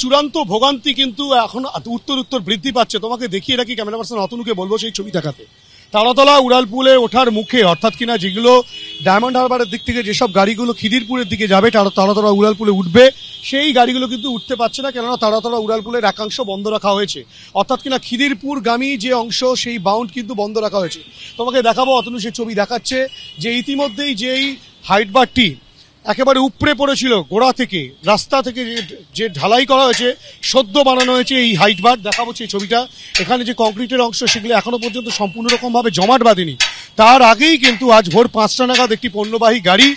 চূড়ান্ত ভোগান্তি কিন্তু এখন উত্তর বৃদ্ধি পাচ্ছে। তোমাকে দেখিয়ে রাখি, ক্যামেরা পার্সন অতনুকে বলবো সেই ছবি দেখাতে। তারাতলা উড়ালপুলে ওঠার মুখে, অর্থাৎ কিনা যেগুলো ডায়মন্ড হারবারের দিক থেকে যেসব গাড়িগুলো খিদিরপুরের দিকে যাবে, তারাতলা উড়ালপুলে উঠবে, সেই গাড়িগুলো কিন্তু উঠতে পারছে না, কেননা তারাতলা উড়ালপুলের একাংশ বন্ধ রাখা হয়েছে। অর্থাৎ কিনা খিদিরপুরগামী যে অংশ, সেই বাউন্ড কিন্তু বন্ধ রাখা হয়েছে। তোমাকে দেখাবো, অতনু সেই ছবি দেখাচ্ছে যে ইতিমধ্যেই যেই হাইট বারটি একেবারে উপড়ে পড়েছিল গোড়া থেকে, রাস্তা থেকে যে ঢালাই করা হয়েছে, সদ্য বানানো হয়েছে এই হাইট বার, দেখাবো সেই ছবিটা। এখানে যে কংক্রিটের অংশ, সেগুলো এখনো পর্যন্ত সম্পূর্ণ রকমভাবে জমাট বাঁধেনি। তার আগেই কিন্তু আজ ভোর 5টা নাগাদ একটি পণ্যবাহী গাড়ি,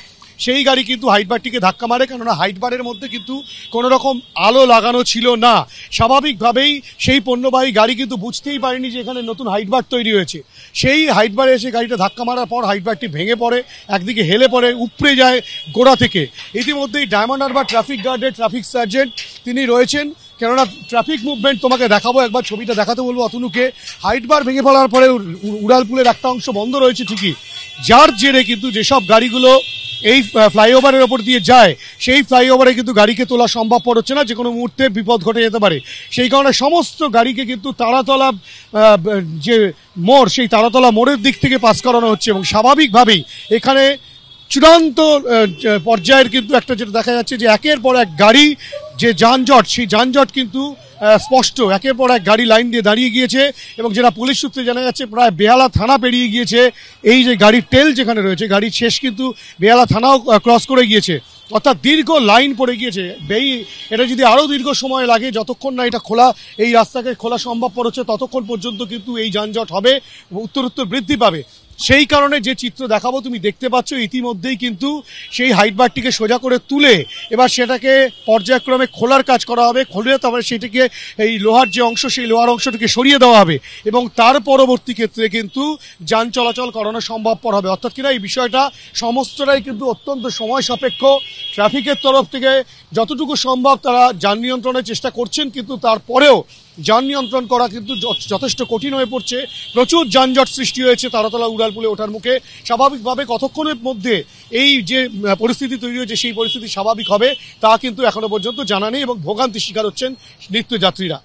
সেই গাড়ি কিন্তু হাইট বারটিকে ধাক্কা মারে, কেননা হাইট বারের মধ্যে কিন্তু কোনো রকম আলো লাগানো ছিল না। স্বাভাবিকভাবেই সেই পণ্যবাহী গাড়ি কিন্তু বুঝতেই পারেনি যে এখানে নতুন হাইট বার তৈরি হয়েছে। সেই হাইট বারে এসে গাড়িটা ধাক্কা মারার পর হাইট বারটি ভেঙে পড়ে, একদিকে হেলে পড়ে, উপড়ে যায় গোড়া থেকে। ইতিমধ্যেই ডায়মন্ড হারবার ট্রাফিক গার্ডের ট্রাফিক সার্জেন্ট তিনি রয়েছেন, কেননা ট্রাফিক মুভমেন্ট তোমাকে দেখাবো, একবার ছবিটা দেখাতে বলবো অতনুকে। হাইট বার ভেঙে পড়ার পরে উড়ালপুলের একটা অংশ বন্ধ রয়েছে ঠিকই, যার জেরে কিন্তু যেসব গাড়িগুলো এই ফ্লাইওভারের ওপর দিয়ে যায়, সেই ফ্লাইওভারে কিন্তু গাড়িকে তোলা সম্ভবপর হচ্ছে না, যে কোনো মুহূর্তে বিপদ ঘটে যেতে পারে। সেই কারণে সমস্ত গাড়িকে কিন্তু তারাতলা যে মোড়, সেই তারাতলা মোড়ের দিক থেকে পাস করানো হচ্ছে। এবং স্বাভাবিকভাবেই এখানে চূড়ান্ত পর্যায়ের কিন্তু একটা যেটা দেখা যাচ্ছে যে একের পর এক গাড়ি, যে যানজট, সেই যানজট কিন্তু স্পষ্ট। একের পর এক গাড়ি লাইন দিয়ে দাঁড়িয়ে গিয়েছে, এবং যেটা পুলিশ সূত্রে জানা যাচ্ছে প্রায় বেহালা থানা পেরিয়ে গিয়েছে। এই যে গাড়ির টেল যেখানে রয়েছে, গাড়ির শেষ কিন্তু বেহালা থানাও ক্রস করে গিয়েছে, অর্থাৎ দীর্ঘ লাইন পড়ে গিয়েছে। এটা যদি আরও দীর্ঘ সময় লাগে, যতক্ষণ না এটা খোলা, এই রাস্তাকে খোলা সম্ভবপর হচ্ছে, ততক্ষণ পর্যন্ত কিন্তু এই যানজট হবে, উত্তর বৃদ্ধি পাবে। সেই কারণে যে চিত্র দেখাবো তুমি দেখতে পাচ্ছ, ইতিমধ্যেই কিন্তু সেই হাইট বারটিকে সোজা করে তুলে এবার সেটাকে পর্যায়ক্রমে খোলার কাজ করা হবে। খুলে তারপরে সেটাকে এই লোহার যে অংশ, সেই লোহার অংশটিকে সরিয়ে দেওয়া হবে, এবং তার পরবর্তী ক্ষেত্রে কিন্তু যান চলাচল করানো সম্ভবপর হবে। অর্থাৎ কিনা এই বিষয়টা সমস্তটাই কিন্তু অত্যন্ত সময় সাপেক্ষ। ট্রাফিকের তরফ থেকে যতটুকু সম্ভব তারা যান নিয়ন্ত্রণের চেষ্টা করছেন, কিন্তু তারপরেও যান নিয়ন্ত্রণ করা কিন্তু যথেষ্ট কঠিন হয়ে পড়ছে। প্রচুর যানজট সৃষ্টি হয়েছে তারাতলা উড়ালপুলে ওঠার মুখে। স্বাভাবিকভাবে কতক্ষণের মধ্যে এই যে পরিস্থিতি তৈরি হয়েছে, সেই পরিস্থিতি স্বাভাবিক হবে তা কিন্তু এখনো পর্যন্ত জানা নেই, এবং ভোগান্তি শিকার হচ্ছেন নিত্যযাত্রীরা।